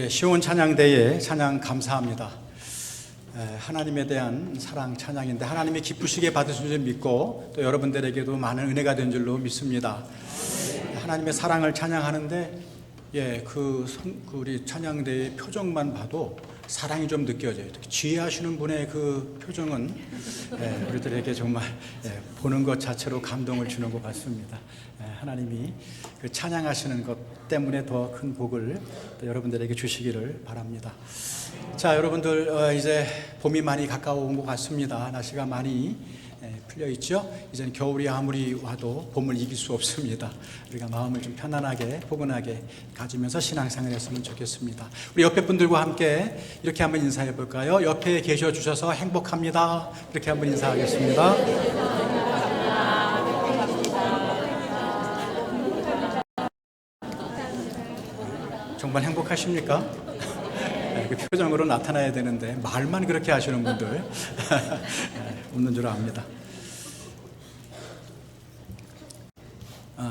시온 찬양대에 찬양 감사합니다. 하나님에 대한 사랑 찬양인데 하나님이 기쁘시게 받으신 줄 믿고 또 여러분들에게도 많은 은혜가 된 줄로 믿습니다. 하나님의 사랑을 찬양하는데 우리 찬양대의 표정만 봐도 사랑이 좀 느껴져요. 특히 지혜하시는 분의 그 표정은 우리들에게 정말 보는 것 자체로 감동을 주는 것 같습니다. 하나님이 그 찬양하시는 것 때문에 더 큰 복을 또 여러분들에게 주시기를 바랍니다. 자, 여러분들 이제 봄이 많이 가까워온 것 같습니다. 날씨가 많이 풀려 있죠. 이제는 겨울이 아무리 와도 봄을 이길 수 없습니다. 우리가 마음을 좀 편안하게 포근하게 가지면서 신앙생활 했으면 좋겠습니다. 우리 옆에 분들과 함께 이렇게 한번 인사해 볼까요? 옆에 계셔 주셔서 행복합니다. 이렇게 한번 인사하겠습니다. 정말 행복하십니까? 그 표정으로 나타나야 되는데 말만 그렇게 하시는 분들 없는 줄 압니다.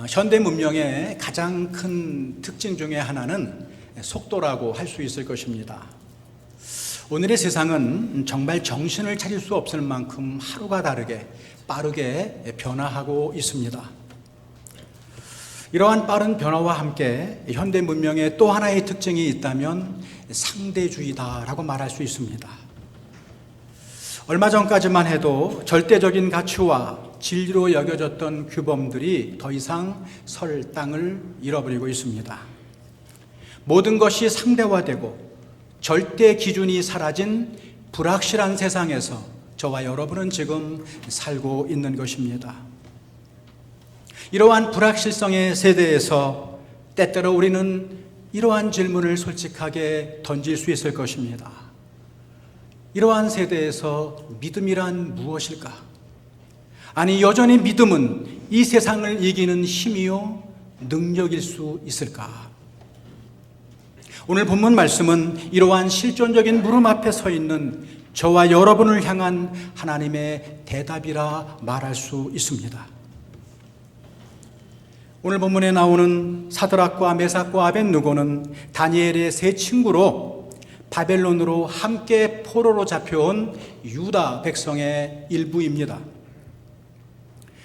현대 문명의 가장 큰 특징 중에 하나는 속도라고 할 수 있을 것입니다. 오늘의 세상은 정말 정신을 차릴 수 없을 만큼 하루가 다르게 빠르게 변화하고 있습니다. 이러한 빠른 변화와 함께 현대 문명의 또 하나의 특징이 있다면 상대주의다라고 말할 수 있습니다. 얼마 전까지만 해도 절대적인 가치와 진리로 여겨졌던 규범들이 더 이상 설 땅을 잃어버리고 있습니다. 모든 것이 상대화되고 절대 기준이 사라진 불확실한 세상에서 저와 여러분은 지금 살고 있는 것입니다. 이러한 불확실성의 세대에서 때때로 우리는 이러한 질문을 솔직하게 던질 수 있을 것입니다. 이러한 세대에서 믿음이란 무엇일까? 아니, 여전히 믿음은 이 세상을 이기는 힘이요 능력일 수 있을까? 오늘 본문 말씀은 이러한 실존적인 물음 앞에 서 있는 저와 여러분을 향한 하나님의 대답이라 말할 수 있습니다. 오늘 본문에 나오는 사드락과 메삭과 아벳느고는 다니엘의 세 친구로 바벨론으로 함께 포로로 잡혀온 유다 백성의 일부입니다.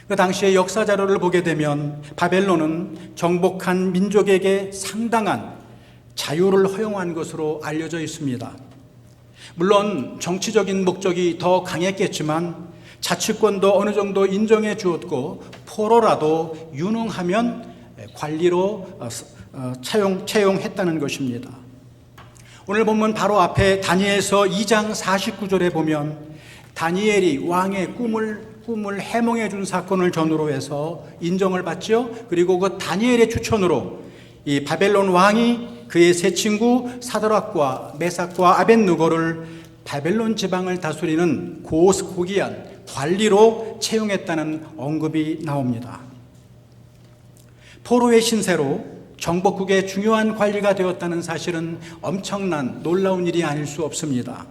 그 당시의 역사 자료를 보게 되면 바벨론은 정복한 민족에게 상당한 자유를 허용한 것으로 알려져 있습니다. 물론 정치적인 목적이 더 강했겠지만 자치권도 어느 정도 인정해 주었고 포로라도 유능하면 관리로 채용했다는 것입니다. 오늘 본문 바로 앞에 다니엘서 2장 49절에 보면 다니엘이 왕의 꿈을 해몽해 준 사건을 전후로 해서 인정을 받죠. 그리고 그 다니엘의 추천으로 이 바벨론 왕이 그의 세 친구 사드락과 메삭과 아벳느고를 바벨론 지방을 다스리는 고귀한 관리로 채용했다는 언급이 나옵니다. 포로의 신세로 정복국의 중요한 관리가 되었다는 사실은 엄청난 놀라운 일이 아닐 수 없습니다.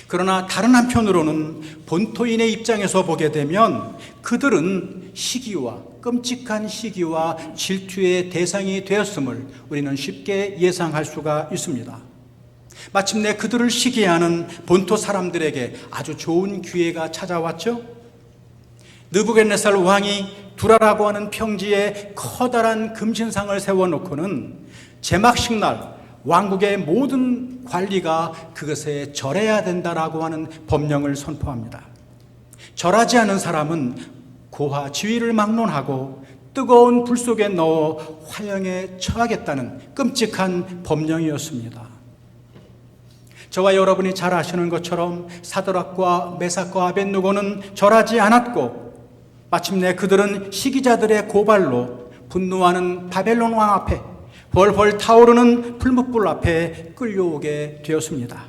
그러나 다른 한편으로는 본토인의 입장에서 보게 되면 그들은 시기와 끔찍한 시기와 질투의 대상이 되었음을 우리는 쉽게 예상할 수가 있습니다. 마침내 그들을 시기하는 본토 사람들에게 아주 좋은 기회가 찾아왔죠. 느부갓네살 왕이 두라라고 하는 평지에 커다란 금신상을 세워놓고는 제막식 날 왕국의 모든 관리가 그것에 절해야 된다라고 하는 법령을 선포합니다. 절하지 않은 사람은 고화 지위를 막론하고 뜨거운 불 속에 넣어 화형에 처하겠다는 끔찍한 법령이었습니다. 저와 여러분이 잘 아시는 것처럼 사드락과 메삭과 아벳느고는 절하지 않았고 마침내 그들은 시기자들의 고발로 분노하는 바벨론 왕 앞에 벌벌 타오르는 풀무불 앞에 끌려오게 되었습니다.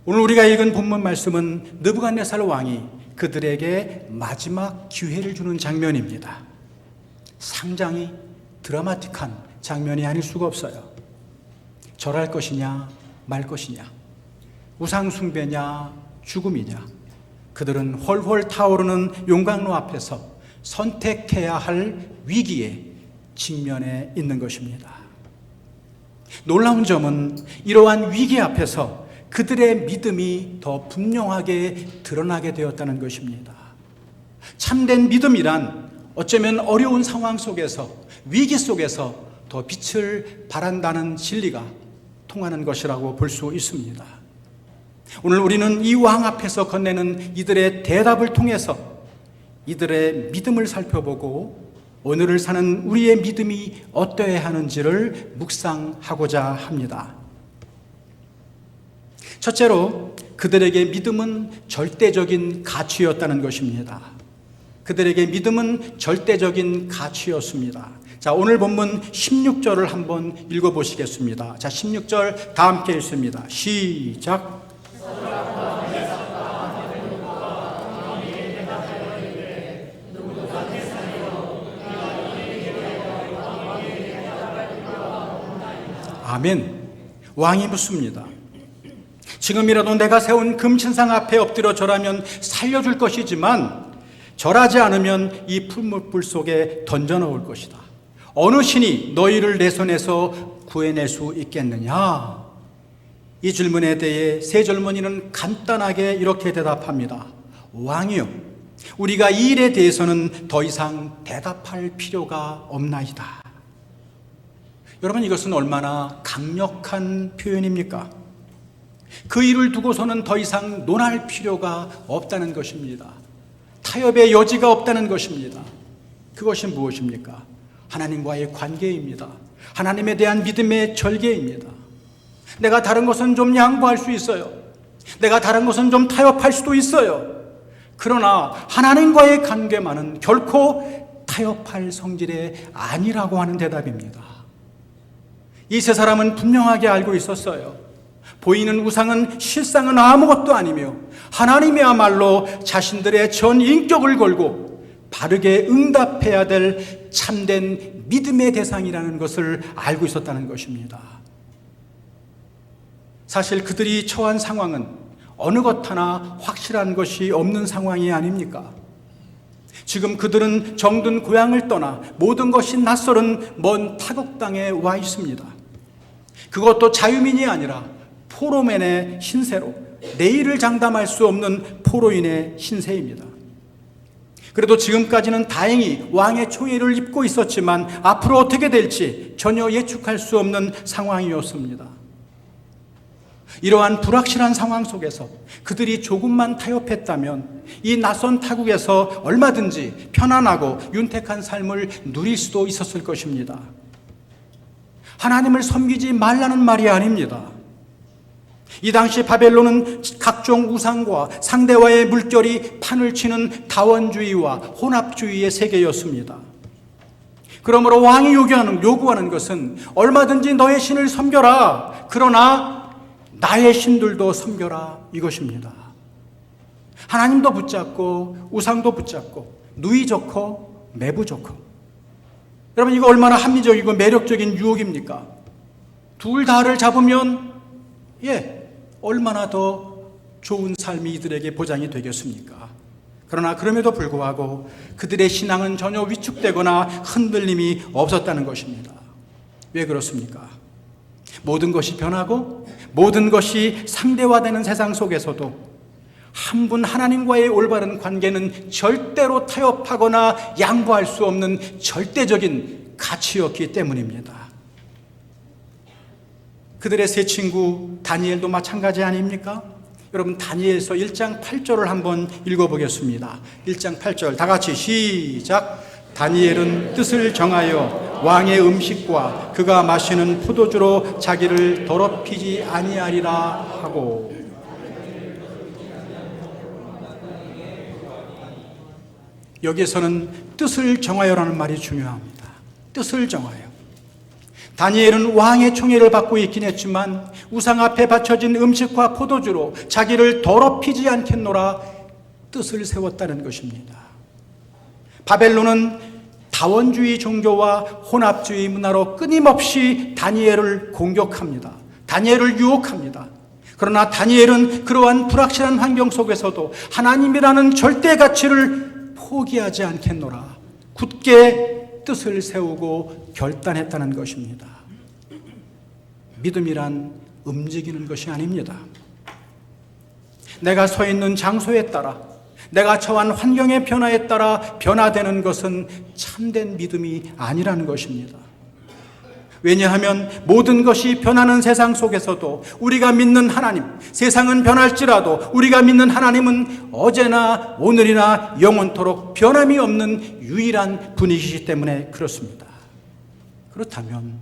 오늘 우리가 읽은 본문 말씀은 느부갓네살 왕이 그들에게 마지막 기회를 주는 장면입니다. 상당히 드라마틱한 장면이 아닐 수가 없어요. 절할 것이냐 말 것이냐, 우상 숭배냐 죽음이냐, 그들은 훨훨 타오르는 용광로 앞에서 선택해야 할 위기에 직면해 있는 것입니다. 놀라운 점은 이러한 위기 앞에서 그들의 믿음이 더 분명하게 드러나게 되었다는 것입니다. 참된 믿음이란 어쩌면 어려운 상황 속에서, 위기 속에서 더 빛을 발한다는 진리가 통하는 것이라고 볼 수 있습니다. 오늘 우리는 이 왕 앞에서 건네는 이들의 대답을 통해서 이들의 믿음을 살펴보고 오늘을 사는 우리의 믿음이 어떠해야 하는지를 묵상하고자 합니다. 첫째로 그들에게 믿음은 절대적인 가치였다는 것입니다. 그들에게 믿음은 절대적인 가치였습니다. 자, 오늘 본문 16절을 한번 읽어보시겠습니다. 자, 16절 다 함께 읽습니다. 시작. 아멘. 왕이 묻습니다. 지금이라도 내가 세운 금신상 앞에 엎드려 절하면 살려줄 것이지만 절하지 않으면 이 풀무불 속에 던져놓을 것이다. 어느 신이 너희를 내 손에서 구해낼 수 있겠느냐? 이 질문에 대해 세 젊은이는 간단하게 이렇게 대답합니다. 왕이요, 우리가 이 일에 대해서는 더 이상 대답할 필요가 없나이다. 여러분, 이것은 얼마나 강력한 표현입니까? 그 일을 두고서는 더 이상 논할 필요가 없다는 것입니다. 타협의 여지가 없다는 것입니다. 그것이 무엇입니까? 하나님과의 관계입니다. 하나님에 대한 믿음의 절개입니다. 내가 다른 것은 좀 양보할 수 있어요. 내가 다른 것은 좀 타협할 수도 있어요. 그러나 하나님과의 관계만은 결코 타협할 성질의 아니라고 하는 대답입니다. 이 세 사람은 분명하게 알고 있었어요. 보이는 우상은 실상은 아무것도 아니며 하나님이야말로 자신들의 전 인격을 걸고 바르게 응답해야 될 참된 믿음의 대상이라는 것을 알고 있었다는 것입니다. 사실 그들이 처한 상황은 어느 것 하나 확실한 것이 없는 상황이 아닙니까? 지금 그들은 정든 고향을 떠나 모든 것이 낯설은 먼 타국 땅에 와 있습니다. 그것도 자유민이 아니라 포로맨의 신세로, 내일을 장담할 수 없는 포로인의 신세입니다. 그래도 지금까지는 다행히 왕의 총애를 입고 있었지만 앞으로 어떻게 될지 전혀 예측할 수 없는 상황이었습니다. 이러한 불확실한 상황 속에서 그들이 조금만 타협했다면 이 낯선 타국에서 얼마든지 편안하고 윤택한 삶을 누릴 수도 있었을 것입니다. 하나님을 섬기지 말라는 말이 아닙니다. 이 당시 바벨론은 각종 우상과 상대와의 물결이 판을 치는 다원주의와 혼합주의의 세계였습니다. 그러므로 왕이 요구하는 것은 얼마든지 너의 신을 섬겨라. 그러나 나의 신들도 섬겨라. 이것입니다. 하나님도 붙잡고 우상도 붙잡고 누이 좋고 매부 좋고. 여러분, 이거 얼마나 합리적이고 매력적인 유혹입니까? 둘 다를 잡으면 얼마나 더 좋은 삶이 이들에게 보장이 되겠습니까? 그러나 그럼에도 불구하고 그들의 신앙은 전혀 위축되거나 흔들림이 없었다는 것입니다. 왜 그렇습니까? 모든 것이 변하고 모든 것이 상대화되는 세상 속에서도 한 분 하나님과의 올바른 관계는 절대로 타협하거나 양보할 수 없는 절대적인 가치였기 때문입니다. 그들의 세 친구 다니엘도 마찬가지 아닙니까? 여러분, 다니엘서 1장 8절을 한번 읽어보겠습니다. 1장 8절 다 같이 시작. 다니엘은 뜻을 정하여 왕의 음식과 그가 마시는 포도주로 자기를 더럽히지 아니하리라 하고. 여기에서는 뜻을 정하여라는 말이 중요합니다. 뜻을 정하여. 다니엘은 왕의 총애를 받고 있긴 했지만 우상 앞에 바쳐진 음식과 포도주로 자기를 더럽히지 않겠노라 뜻을 세웠다는 것입니다. 바벨론은 다원주의 종교와 혼합주의 문화로 끊임없이 다니엘을 공격합니다. 다니엘을 유혹합니다. 그러나 다니엘은 그러한 불확실한 환경 속에서도 하나님이라는 절대 가치를 포기하지 않겠노라 굳게 뜻을 세우고 결단했다는 것입니다. 믿음이란 움직이는 것이 아닙니다. 내가 서 있는 장소에 따라, 내가 처한 환경의 변화에 따라 변화되는 것은 참된 믿음이 아니라는 것입니다. 왜냐하면 모든 것이 변하는 세상 속에서도 우리가 믿는 하나님, 세상은 변할지라도 우리가 믿는 하나님은 어제나 오늘이나 영원토록 변함이 없는 유일한 분이시기 때문에 그렇습니다. 그렇다면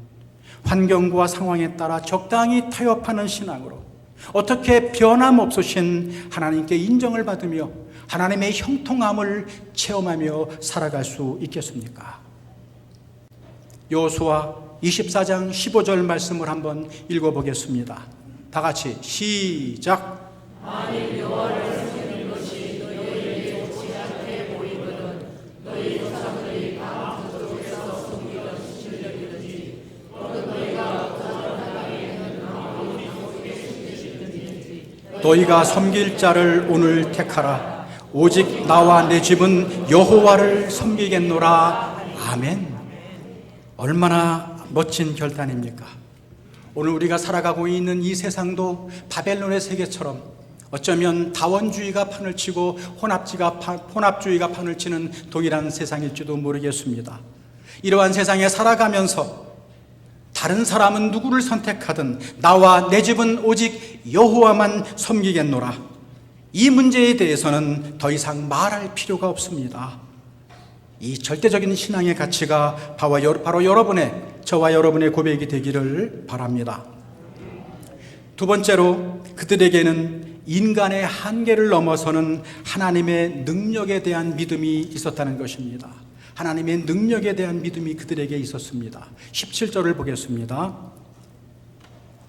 환경과 상황에 따라 적당히 타협하는 신앙으로 어떻게 변함없으신 하나님께 인정을 받으며 하나님의 형통함을 체험하며 살아갈 수 있겠습니까? 여호수아 24장 15절 말씀을 한번 읽어보겠습니다. 다 같이 시작. 만일 여호와를 섬기는 것이 너희에게 좋지 않게 보이거든 너희 조상들이 각 그쪽에서 섬기던 실력이든지 또는 너희가 어떤 나라에는 아무리 모르게 숨기시든지 너희가 섬길 자를 오늘 택하라. 오직 나와 내 집은 여호와를 섬기겠노라. 아멘. 얼마나 멋진 결단입니까? 오늘 우리가 살아가고 있는 이 세상도 바벨론의 세계처럼 어쩌면 다원주의가 판을 치고 혼합주의가 판을 치는 동일한 세상일지도 모르겠습니다. 이러한 세상에 살아가면서 다른 사람은 누구를 선택하든 나와 내 집은 오직 여호와만 섬기겠노라. 이 문제에 대해서는 더 이상 말할 필요가 없습니다. 이 절대적인 신앙의 가치가 바로 여러분의, 저와 여러분의 고백이 되기를 바랍니다. 두 번째로, 그들에게는 인간의 한계를 넘어서는 하나님의 능력에 대한 믿음이 있었다는 것입니다. 하나님의 능력에 대한 믿음이 그들에게 있었습니다. 17절을 보겠습니다.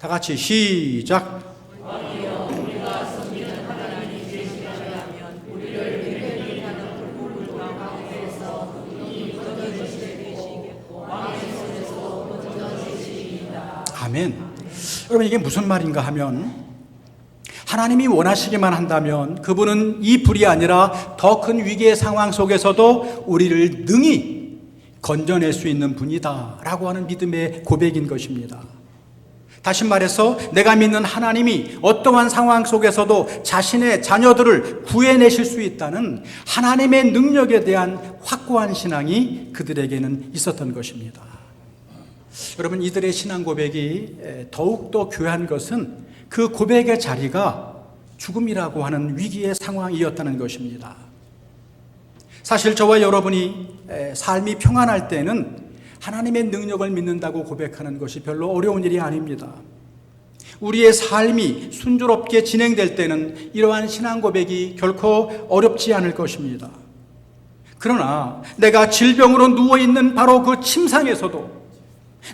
다 같이 시작. 아멘. 여러분, 이게 무슨 말인가 하면 하나님이 원하시기만 한다면 그분은 이 불이 아니라 더 큰 위기의 상황 속에서도 우리를 능히 건져낼 수 있는 분이다 라고 하는 믿음의 고백인 것입니다. 다시 말해서 내가 믿는 하나님이 어떠한 상황 속에서도 자신의 자녀들을 구해내실 수 있다는 하나님의 능력에 대한 확고한 신앙이 그들에게는 있었던 것입니다. 여러분, 이들의 신앙 고백이 더욱더 귀한 것은 그 고백의 자리가 죽음이라고 하는 위기의 상황이었다는 것입니다. 사실 저와 여러분이 삶이 평안할 때는 하나님의 능력을 믿는다고 고백하는 것이 별로 어려운 일이 아닙니다. 우리의 삶이 순조롭게 진행될 때는 이러한 신앙 고백이 결코 어렵지 않을 것입니다. 그러나 내가 질병으로 누워있는 바로 그 침상에서도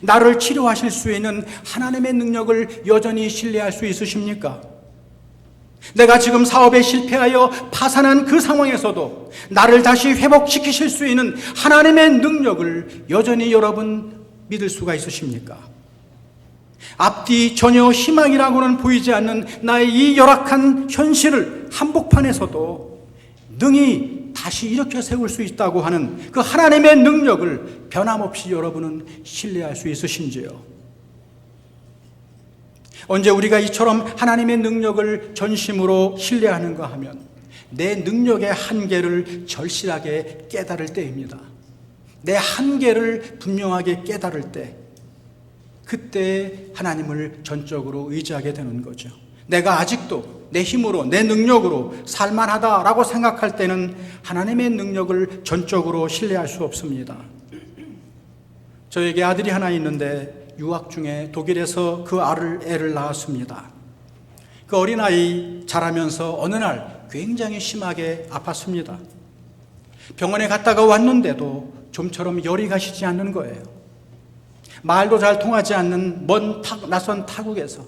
나를 치료하실 수 있는 하나님의 능력을 여전히 신뢰할 수 있으십니까? 내가 지금 사업에 실패하여 파산한 그 상황에서도 나를 다시 회복시키실 수 있는 하나님의 능력을 여전히 여러분 믿을 수가 있으십니까? 앞뒤 전혀 희망이라고는 보이지 않는 나의 이 열악한 현실을 한복판에서도 능히 다시 일으켜 세울 수 있다고 하는 그 하나님의 능력을 변함없이 여러분은 신뢰할 수 있으신지요? 언제 우리가 이처럼 하나님의 능력을 전심으로 신뢰하는가 하면 내 능력의 한계를 절실하게 깨달을 때입니다. 내 한계를 분명하게 깨달을 때, 그때 하나님을 전적으로 의지하게 되는 거죠. 내가 아직도 내 힘으로, 내 능력으로 살만하다라고 생각할 때는 하나님의 능력을 전적으로 신뢰할 수 없습니다. 저에게 아들이 하나 있는데 유학 중에 독일에서 그 애를 낳았습니다. 그 어린아이 자라면서 어느 날 굉장히 심하게 아팠습니다. 병원에 갔다가 왔는데도 좀처럼 열이 가시지 않는 거예요. 말도 잘 통하지 않는 낯선 타국에서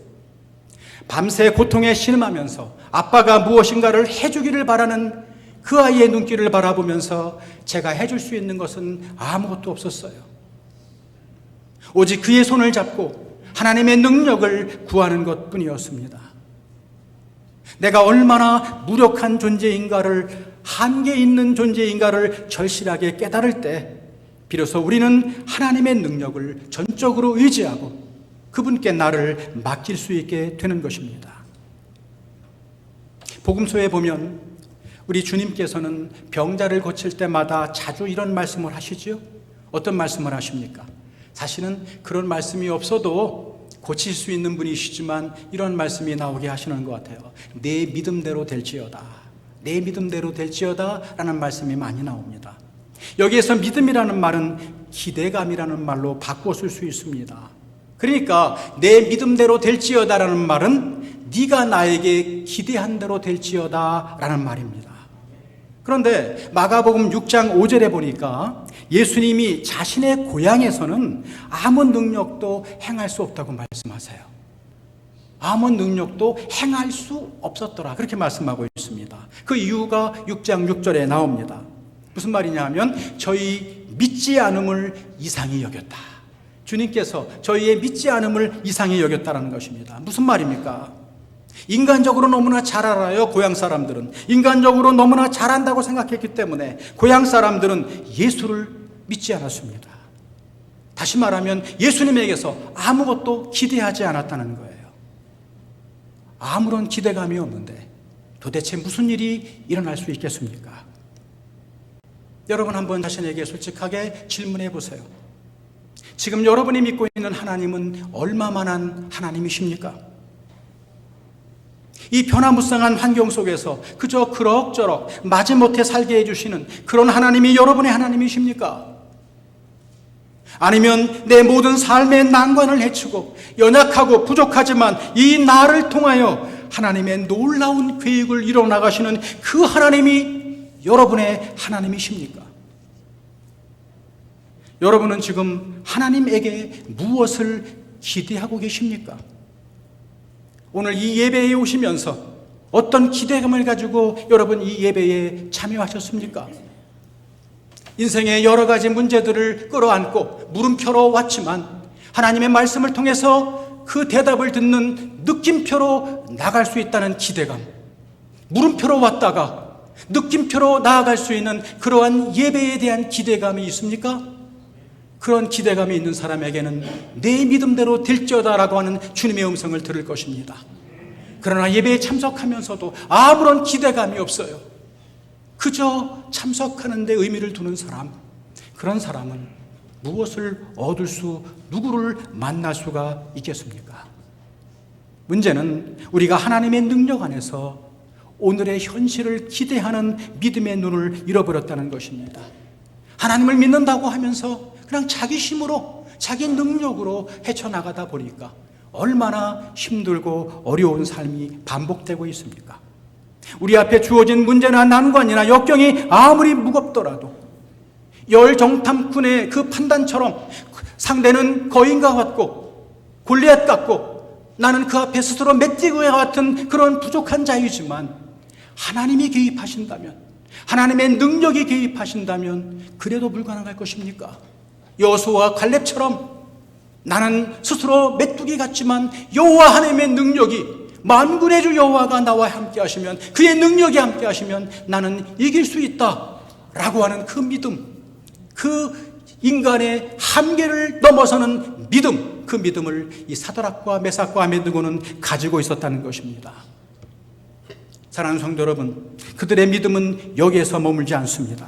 밤새 고통에 신음하면서 아빠가 무엇인가를 해주기를 바라는 그 아이의 눈길을 바라보면서 제가 해줄 수 있는 것은 아무것도 없었어요. 오직 그의 손을 잡고 하나님의 능력을 구하는 것뿐이었습니다. 내가 얼마나 무력한 존재인가를, 한계 있는 존재인가를 절실하게 깨달을 때 비로소 우리는 하나님의 능력을 전적으로 의지하고 그분께 나를 맡길 수 있게 되는 것입니다. 복음서에 보면 우리 주님께서는 병자를 고칠 때마다 자주 이런 말씀을 하시지요. 어떤 말씀을 하십니까? 사실은 그런 말씀이 없어도 고칠 수 있는 분이시지만 이런 말씀이 나오게 하시는 것 같아요. 내 믿음대로 될지어다. 내 믿음대로 될지어다 라는 말씀이 많이 나옵니다. 여기에서 믿음이라는 말은 기대감이라는 말로 바꿔 쓸 수 있습니다. 그러니까 내 믿음대로 될지어다 라는 말은 네가 나에게 기대한 대로 될지어다 라는 말입니다. 그런데 마가복음 6장 5절에 보니까 예수님이 자신의 고향에서는 아무 능력도 행할 수 없다고 말씀하세요. 아무 능력도 행할 수 없었더라 그렇게 말씀하고 있습니다. 그 이유가 6장 6절에 나옵니다. 무슨 말이냐 하면 저희 믿지 않음을 이상히 여겼다. 주님께서 저희의 믿지 않음을 이상히 여겼다는 것입니다. 무슨 말입니까? 인간적으로 너무나 잘 알아요. 고향 사람들은 인간적으로 너무나 잘한다고 생각했기 때문에 고향 사람들은 예수를 믿지 않았습니다. 다시 말하면 예수님에게서 아무것도 기대하지 않았다는 거예요. 아무런 기대감이 없는데 도대체 무슨 일이 일어날 수 있겠습니까? 여러분 한번 자신에게 솔직하게 질문해 보세요. 지금 여러분이 믿고 있는 하나님은 얼마만한 하나님이십니까? 이 변화무쌍한 환경 속에서 그저 그럭저럭 마지못해 살게 해주시는 그런 하나님이 여러분의 하나님이십니까? 아니면 내 모든 삶의 난관을 헤치고 연약하고 부족하지만 이 나를 통하여 하나님의 놀라운 계획을 이뤄나가시는 그 하나님이 여러분의 하나님이십니까? 여러분은 지금 하나님에게 무엇을 기대하고 계십니까? 오늘 이 예배에 오시면서 어떤 기대감을 가지고 여러분 이 예배에 참여하셨습니까? 인생의 여러 가지 문제들을 끌어안고 물음표로 왔지만 하나님의 말씀을 통해서 그 대답을 듣는 느낌표로 나갈 수 있다는 기대감, 물음표로 왔다가 느낌표로 나아갈 수 있는 그러한 예배에 대한 기대감이 있습니까? 그런 기대감이 있는 사람에게는 내 믿음대로 될지어다라고 하는 주님의 음성을 들을 것입니다. 그러나 예배에 참석하면서도 아무런 기대감이 없어요. 그저 참석하는 데 의미를 두는 사람, 그런 사람은 무엇을 얻을 수, 누구를 만날 수가 있겠습니까? 문제는 우리가 하나님의 능력 안에서 오늘의 현실을 기대하는 믿음의 눈을 잃어버렸다는 것입니다. 하나님을 믿는다고 하면서 그냥 자기 힘으로, 자기 능력으로 헤쳐나가다 보니까 얼마나 힘들고 어려운 삶이 반복되고 있습니까? 우리 앞에 주어진 문제나 난관이나 역경이 아무리 무겁더라도 열정탐꾼의 그 판단처럼 상대는 거인과 같고 골리앗 같고 나는 그 앞에 스스로 메뚜기와 같은 그런 부족한 자이지만 하나님이 개입하신다면, 하나님의 능력이 개입하신다면 그래도 불가능할 것입니까? 여호수아와 갈렙처럼 나는 스스로 메뚜기 같지만 여호와 하나님의 능력이, 만군의 주 여호와가 나와 함께 하시면, 그의 능력이 함께 하시면 나는 이길 수 있다 라고 하는 그 믿음, 그 인간의 한계를 넘어서는 믿음, 그 믿음을 이 사드락과 메삭과 아벤느고는 가지고 있었다는 것입니다. 사랑하는 성도 여러분, 그들의 믿음은 여기에서 머물지 않습니다.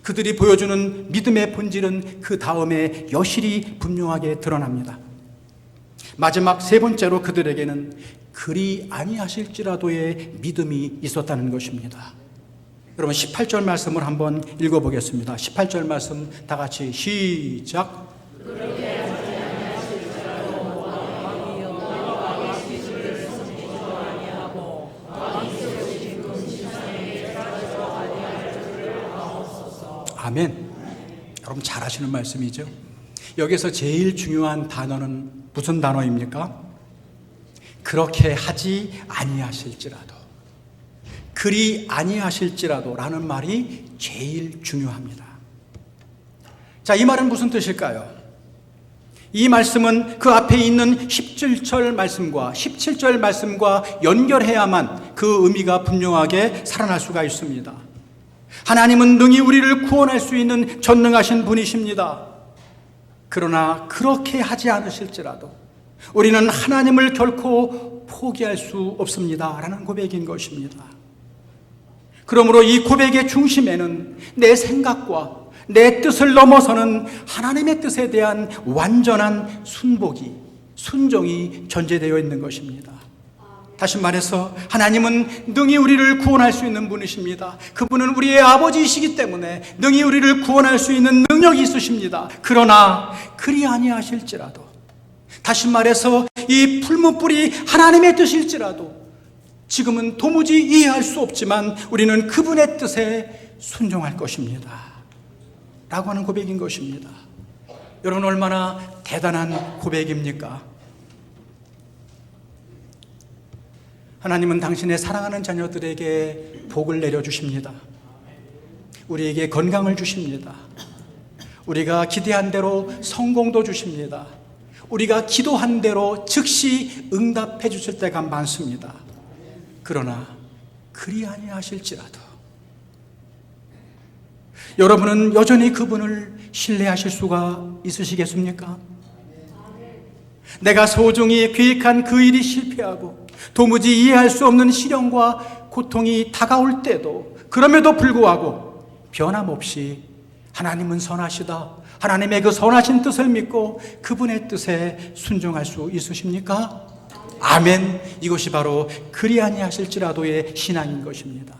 그들이 보여주는 믿음의 본질은 그 다음에 여실히 분명하게 드러납니다. 마지막 세 번째로 그들에게는 그리 아니하실지라도의 믿음이 있었다는 것입니다. 여러분 18절 말씀을 한번 읽어보겠습니다. 18절 말씀 다 같이 시작. 아멘. 여러분 잘 아시는 말씀이죠. 여기서 제일 중요한 단어는 무슨 단어입니까? 그렇게 하지 아니하실지라도, 그리 아니하실지라도 라는 말이 제일 중요합니다. 자, 이 말은 무슨 뜻일까요? 이 말씀은 그 앞에 있는 17절 말씀과 17절 말씀과 연결해야만 그 의미가 분명하게 살아날 수가 있습니다. 하나님은 능히 우리를 구원할 수 있는 전능하신 분이십니다. 그러나 그렇게 하지 않으실지라도, 우리는 하나님을 결코 포기할 수 없습니다 라는 고백인 것입니다. 그러므로 이 고백의 중심에는 내 생각과 내 뜻을 넘어서는 하나님의 뜻에 대한 완전한 순종이 전제되어 있는 것입니다. 다시 말해서 하나님은 능히 우리를 구원할 수 있는 분이십니다. 그분은 우리의 아버지이시기 때문에 능히 우리를 구원할 수 있는 능력이 있으십니다. 그러나 그리 아니하실지라도, 다시 말해서 이 풀무불이 하나님의 뜻일지라도 지금은 도무지 이해할 수 없지만 우리는 그분의 뜻에 순종할 것입니다 라고 하는 고백인 것입니다. 여러분, 얼마나 대단한 고백입니까? 하나님은 당신의 사랑하는 자녀들에게 복을 내려주십니다. 우리에게 건강을 주십니다. 우리가 기대한 대로 성공도 주십니다. 우리가 기도한 대로 즉시 응답해 주실 때가 많습니다. 그러나 그리 아니하실지라도 여러분은 여전히 그분을 신뢰하실 수가 있으시겠습니까? 내가 소중히 계획한 그 일이 실패하고 도무지 이해할 수 없는 시련과 고통이 다가올 때도, 그럼에도 불구하고 변함없이 하나님은 선하시다, 하나님의 그 선하신 뜻을 믿고 그분의 뜻에 순종할 수 있으십니까? 아멘. 이것이 바로 그리 아니하실지라도의 신앙인 것입니다.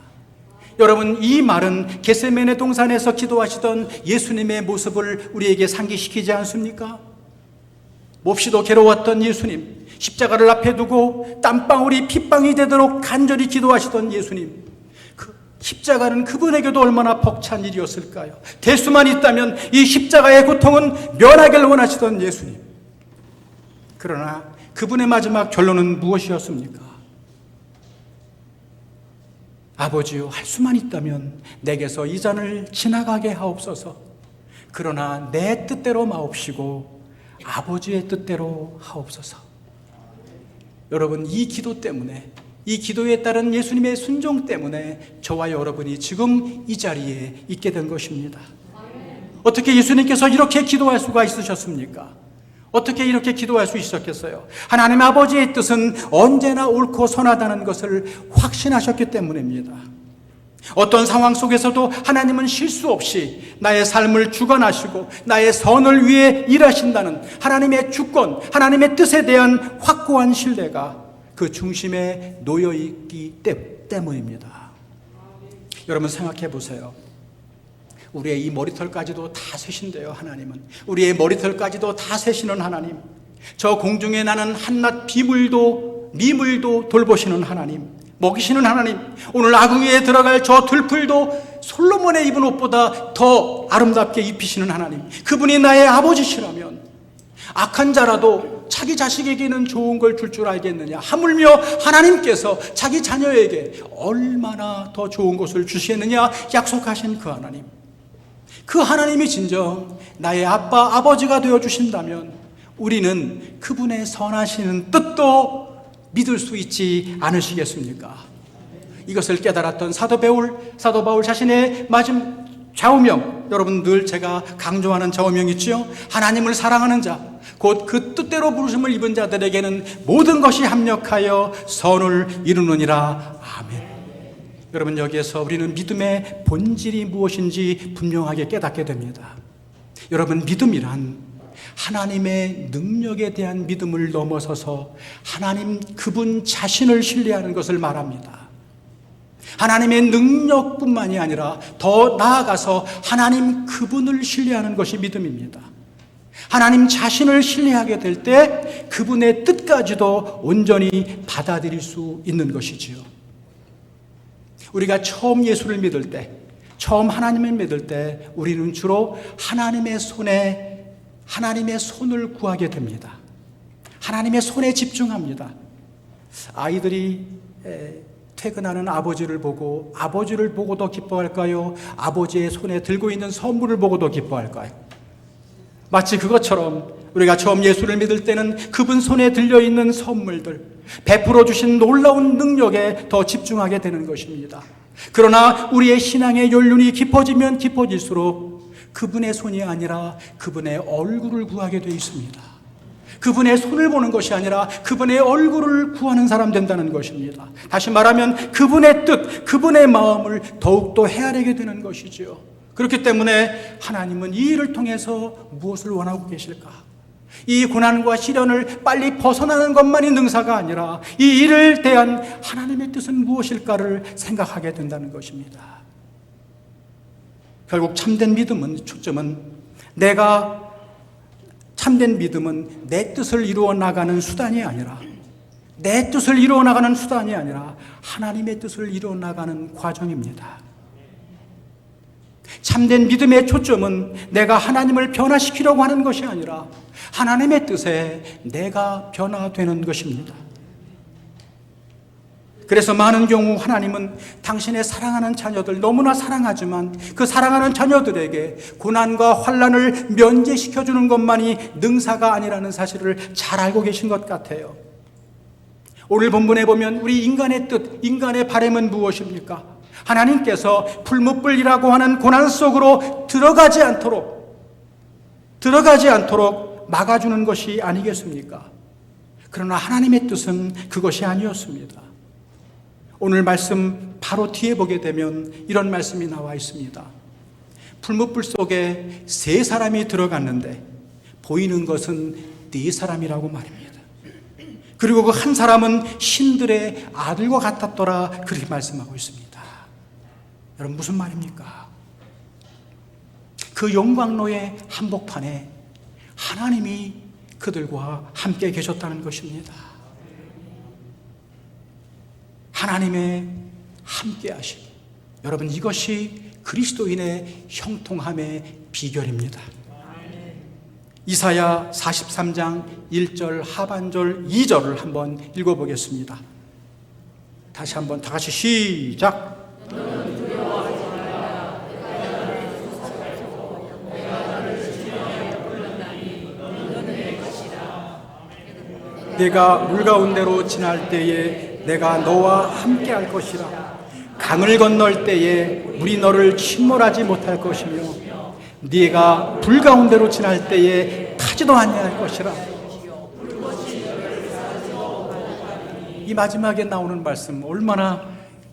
여러분, 이 말은 겟세마네 동산에서 기도하시던 예수님의 모습을 우리에게 상기시키지 않습니까? 몹시도 괴로웠던 예수님, 십자가를 앞에 두고 땀방울이 핏방이 되도록 간절히 기도하시던 예수님, 그 십자가는 그분에게도 얼마나 벅찬 일이었을까요? 될 수만 있다면 이 십자가의 고통은 면하기를 원하시던 예수님, 그러나 그분의 마지막 결론은 무엇이었습니까? 아버지요, 할 수만 있다면 내게서 이 잔을 지나가게 하옵소서. 그러나 내 뜻대로 마옵시고 아버지의 뜻대로 하옵소서. 여러분, 이 기도 때문에, 이 기도에 따른 예수님의 순종 때문에 저와 여러분이 지금 이 자리에 있게 된 것입니다. 어떻게 예수님께서 이렇게 기도할 수가 있으셨습니까? 어떻게 이렇게 기도할 수 있었겠어요? 하나님 아버지의 뜻은 언제나 옳고 선하다는 것을 확신하셨기 때문입니다. 어떤 상황 속에서도 하나님은 실수 없이 나의 삶을 주관하시고 나의 선을 위해 일하신다는 하나님의 주권, 하나님의 뜻에 대한 확고한 신뢰가 그 중심에 놓여 있기 때문입니다. 여러분, 생각해 보세요. 우리의 이 머리털까지도 다 세신대요. 하나님은 우리의 머리털까지도 다 세시는 하나님, 저 공중에 나는 한낱 미물도 돌보시는 하나님, 먹이시는 하나님, 오늘 아궁이에 들어갈 저 들풀도 솔로몬의 입은 옷보다 더 아름답게 입히시는 하나님, 그분이 나의 아버지시라면 악한 자라도 자기 자식에게는 좋은 걸 줄 알겠느냐? 하물며 하나님께서 자기 자녀에게 얼마나 더 좋은 것을 주시겠느냐 약속하신 그 하나님, 그 하나님이 진정 나의 아버지가 되어주신다면 우리는 그분의 선하시는 뜻도 믿을 수 있지 않으시겠습니까? 이것을 깨달았던 사도 바울 자신의 좌우명, 여러분 늘 제가 강조하는 좌우명 있죠? 하나님을 사랑하는 자, 곧 그 뜻대로 부르심을 입은 자들에게는 모든 것이 합력하여 선을 이루느니라. 아멘. 여러분, 여기에서 우리는 믿음의 본질이 무엇인지 분명하게 깨닫게 됩니다. 여러분, 믿음이란 하나님의 능력에 대한 믿음을 넘어서서 하나님 그분 자신을 신뢰하는 것을 말합니다. 하나님의 능력뿐만이 아니라 더 나아가서 하나님 그분을 신뢰하는 것이 믿음입니다. 하나님 자신을 신뢰하게 될 때 그분의 뜻까지도 온전히 받아들일 수 있는 것이지요. 우리가 처음 예수를 믿을 때, 처음 하나님을 믿을 때 우리는 주로 하나님의 손을 구하게 됩니다. 하나님의 손에 집중합니다. 아이들이 퇴근하는 아버지를 보고도 기뻐할까요? 아버지의 손에 들고 있는 선물을 보고도 기뻐할까요? 마치 그것처럼 우리가 처음 예수를 믿을 때는 그분 손에 들려있는 선물들, 베풀어 주신 놀라운 능력에 더 집중하게 되는 것입니다. 그러나 우리의 신앙의 연륜이 깊어지면 깊어질수록 그분의 손이 아니라 그분의 얼굴을 구하게 되어 있습니다. 그분의 손을 보는 것이 아니라 그분의 얼굴을 구하는 사람 된다는 것입니다. 다시 말하면 그분의 뜻, 그분의 마음을 더욱더 헤아리게 되는 것이지요. 그렇기 때문에 하나님은 이 일을 통해서 무엇을 원하고 계실까? 이 고난과 시련을 빨리 벗어나는 것만이 능사가 아니라 이 일을 대한 하나님의 뜻은 무엇일까를 생각하게 된다는 것입니다. 결국 참된 믿음은, 초점은 참된 믿음은 내 뜻을 이루어 나가는 수단이 아니라 하나님의 뜻을 이루어 나가는 과정입니다. 참된 믿음의 초점은 내가 하나님을 변화시키려고 하는 것이 아니라 하나님의 뜻에 내가 변화되는 것입니다. 그래서 많은 경우 하나님은 당신의 사랑하는 자녀들, 너무나 사랑하지만 그 사랑하는 자녀들에게 고난과 환난을 면제시켜주는 것만이 능사가 아니라는 사실을 잘 알고 계신 것 같아요. 오늘 본문에 보면 우리 인간의 뜻, 인간의 바람은 무엇입니까? 하나님께서 풀무불이라고 하는 고난 속으로 들어가지 않도록 막아주는 것이 아니겠습니까? 그러나 하나님의 뜻은 그것이 아니었습니다. 오늘 말씀 바로 뒤에 보게 되면 이런 말씀이 나와 있습니다. 풀무불 속에 3사람이 들어갔는데 보이는 것은 4사람이라고 말입니다. 그리고 그 한 사람은 신들의 아들과 같았더라, 그렇게 말씀하고 있습니다. 여러분, 무슨 말입니까? 그 영광로의 한복판에 하나님이 그들과 함께 계셨다는 것입니다. 하나님의 함께하심, 여러분, 이것이 그리스도인의 형통함의 비결입니다. 이사야 43장 1절 하반절 2절을 한번 읽어보겠습니다. 다시 한번 다 같이 시작. 내가 물 가운데로 지날 때에 내가 너와 함께 할 것이라. 강을 건널 때에 물이 너를 침몰하지 못할 것이며 네가 불 가운데로 지날 때에 타지도 아니할 것이라. 이 마지막에 나오는 말씀 얼마나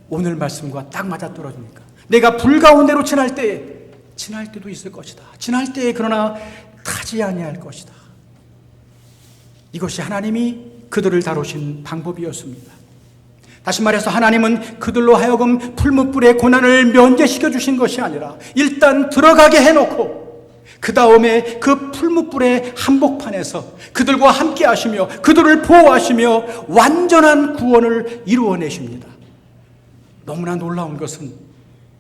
오늘 말씀과 딱 맞아떨어집니까? 내가 불 가운데로 지날 때도 있을 것이다. 지날 때에 그러나 타지 아니할 것이다. 이것이 하나님이 그들을 다루신 방법이었습니다. 다시 말해서 하나님은 그들로 하여금 풀무불의 고난을 면제시켜 주신 것이 아니라 일단 들어가게 해놓고 그 다음에 그 풀무불의 한복판에서 그들과 함께 하시며 그들을 보호하시며 완전한 구원을 이루어내십니다. 너무나 놀라운 것은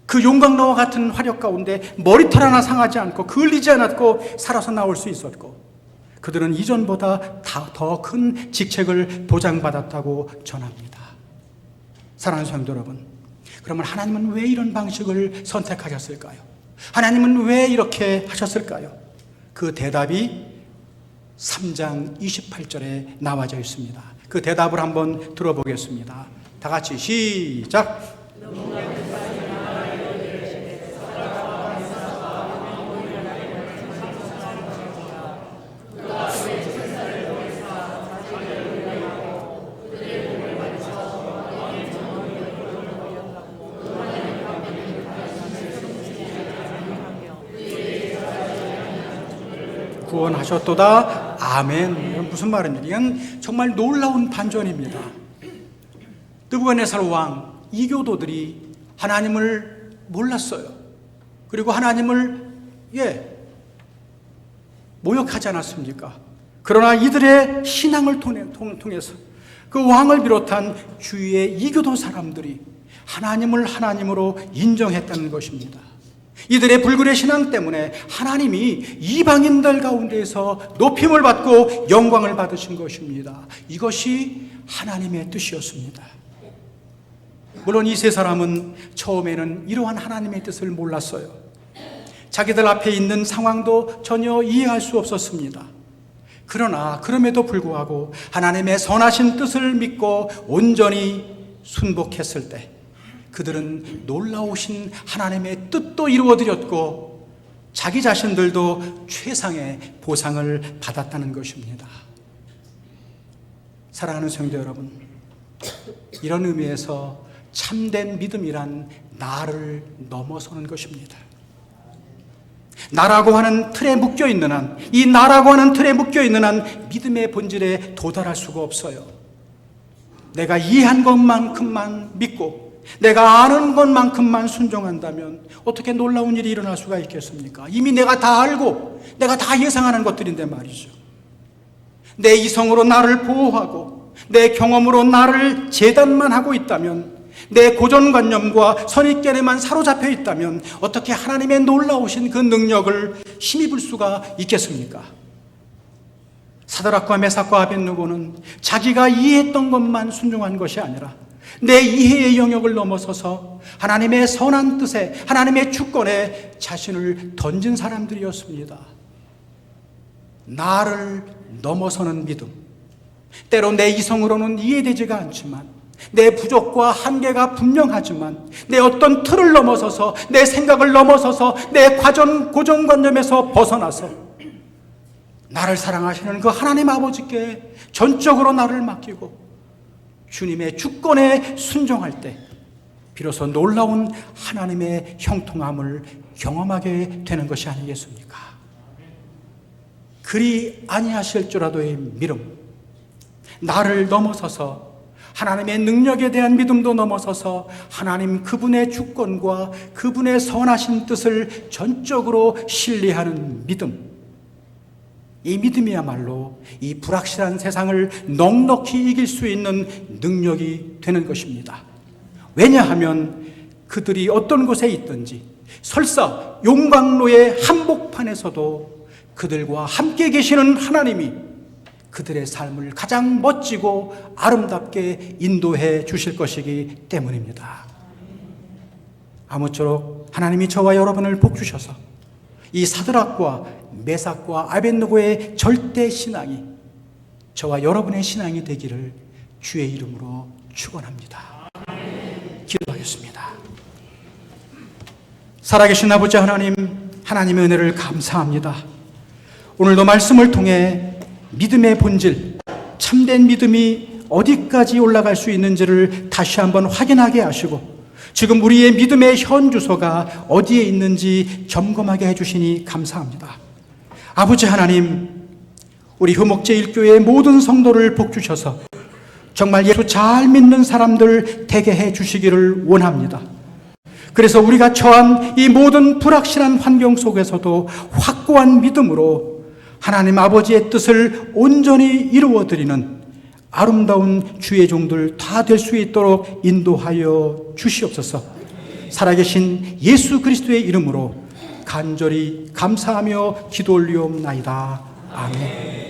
그 용광로와 같은 화력 가운데 머리털 하나 상하지 않고 그을리지 않았고 살아서 나올 수 있었고 그들은 이전보다 더 큰 직책을 보장받았다고 전합니다. 사랑하는 성도 여러분, 그러면 하나님은 왜 이런 방식을 선택하셨을까요? 하나님은 왜 이렇게 하셨을까요? 그 대답이 3장 28절에 나와져 있습니다. 그 대답을 한번 들어보겠습니다. 다 같이 시작. 구원하셨도다. 아멘. 이건 무슨 말입니까? 이건 정말 놀라운 반전입니다. 느부갓네살 왕, 이교도들이 하나님을 몰랐어요. 그리고 하나님을 모욕하지 않았습니까? 그러나 이들의 신앙을 통해서 그 왕을 비롯한 주위의 이교도 사람들이 하나님을 하나님으로 인정했다는 것입니다. 이들의 불굴의 신앙 때문에 하나님이 이방인들 가운데에서 높임을 받고 영광을 받으신 것입니다. 이것이 하나님의 뜻이었습니다. 물론 이 3사람은 처음에는 이러한 하나님의 뜻을 몰랐어요. 자기들 앞에 있는 상황도 전혀 이해할 수 없었습니다. 그러나 그럼에도 불구하고 하나님의 선하신 뜻을 믿고 온전히 순복했을 때 그들은 놀라우신 하나님의 뜻도 이루어드렸고 자기 자신들도 최상의 보상을 받았다는 것입니다. 사랑하는 성도 여러분, 이런 의미에서 참된 믿음이란 나를 넘어서는 것입니다. 나라고 하는 틀에 묶여있는 한, 이 나라고 하는 틀에 묶여있는 한 믿음의 본질에 도달할 수가 없어요. 내가 이해한 것만큼만 믿고 내가 아는 것만큼만 순종한다면 어떻게 놀라운 일이 일어날 수가 있겠습니까? 이미 내가 다 알고 내가 다 예상하는 것들인데 말이죠. 내 이성으로 나를 보호하고 내 경험으로 나를 재단만 하고 있다면, 내 고정관념과 선입견에만 사로잡혀 있다면 어떻게 하나님의 놀라우신 그 능력을 힘입을 수가 있겠습니까? 사드락과 메삭과 아벳느고는 자기가 이해했던 것만 순종한 것이 아니라 내 이해의 영역을 넘어서서 하나님의 선한 뜻에, 하나님의 주권에 자신을 던진 사람들이었습니다. 나를 넘어서는 믿음, 때로 내 이성으로는 이해되지가 않지만, 내 부족과 한계가 분명하지만 내 어떤 틀을 넘어서서, 내 생각을 넘어서서, 내 고정관념에서 벗어나서 나를 사랑하시는 그 하나님 아버지께 전적으로 나를 맡기고 주님의 주권에 순종할 때 비로소 놀라운 하나님의 형통함을 경험하게 되는 것이 아니겠습니까? 그리 아니하실지라도의 믿음, 나를 넘어서서 하나님의 능력에 대한 믿음도 넘어서서 하나님 그분의 주권과 그분의 선하신 뜻을 전적으로 신뢰하는 믿음, 이 믿음이야말로 이 불확실한 세상을 넉넉히 이길 수 있는 능력이 되는 것입니다. 왜냐하면 그들이 어떤 곳에 있든지, 설사 용광로의 한복판에서도 그들과 함께 계시는 하나님이 그들의 삶을 가장 멋지고 아름답게 인도해 주실 것이기 때문입니다. 아무쪼록 하나님이 저와 여러분을 복 주셔서 이 사드락과 메삭과 아벳느고의 절대 신앙이 저와 여러분의 신앙이 되기를 주의 이름으로 축원합니다. 기도하겠습니다. 살아계신 아버지 하나님, 하나님의 은혜를 감사합니다. 오늘도 말씀을 통해 믿음의 본질, 참된 믿음이 어디까지 올라갈 수 있는지를 다시 한번 확인하게 하시고, 지금 우리의 믿음의 현 주소가 어디에 있는지 점검하게 해주시니 감사합니다. 아버지 하나님, 우리 효목제 일교회의 모든 성도를 복주셔서 정말 예수 잘 믿는 사람들 되게 해주시기를 원합니다. 그래서 우리가 처한 이 모든 불확실한 환경 속에서도 확고한 믿음으로 하나님 아버지의 뜻을 온전히 이루어드리는 아름다운 주의 종들 다 될 수 있도록 인도하여 주시옵소서. 살아계신 예수 그리스도의 이름으로 간절히 감사하며 기도 올리옵나이다. 아멘.